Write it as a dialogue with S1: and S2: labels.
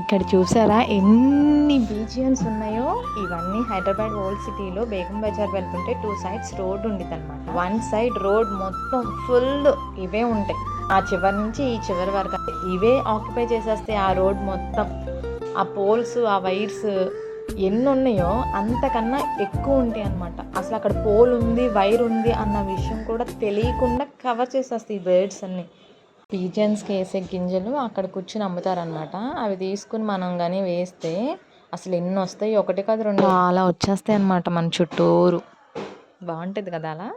S1: ఇక్కడ చూసారా ఎన్ని బీజియన్స్ ఉన్నాయో. ఇవన్నీ హైదరాబాద్ ఓల్డ్ సిటీలో బేగం బజార్ వెళ్తుంటే 2 sides రోడ్ ఉండేది అనమాట. 1 side రోడ్ మొత్తం ఫుల్ ఇవే ఉంటాయి. ఆ చివరి నుంచి ఈ చివరి వరకు ఇవే ఆక్యుపై చేసేస్తే ఆ రోడ్ మొత్తం. ఆ పోల్స్, ఆ వైర్స్ ఎన్ని ఉన్నాయో అంతకన్నా ఎక్కువ ఉంటాయి అనమాట. అసలు అక్కడ పోల్ ఉంది, వైర్ ఉంది అన్న విషయం కూడా తెలియకుండా కవర్ చేసేస్తాయి ఈ బర్డ్స్ అన్ని. పీజన్స్కి వేసే గింజలు అక్కడ కూర్చుని అమ్ముతారనమాట. అవి తీసుకుని మనం కానీ వేస్తే అసలు ఎన్ని వస్తాయి, ఒకటి కాదు రెండు, అలా వచ్చేస్తాయి అనమాట మన చుట్టూరు. బాగుంటుంది కదా అలా.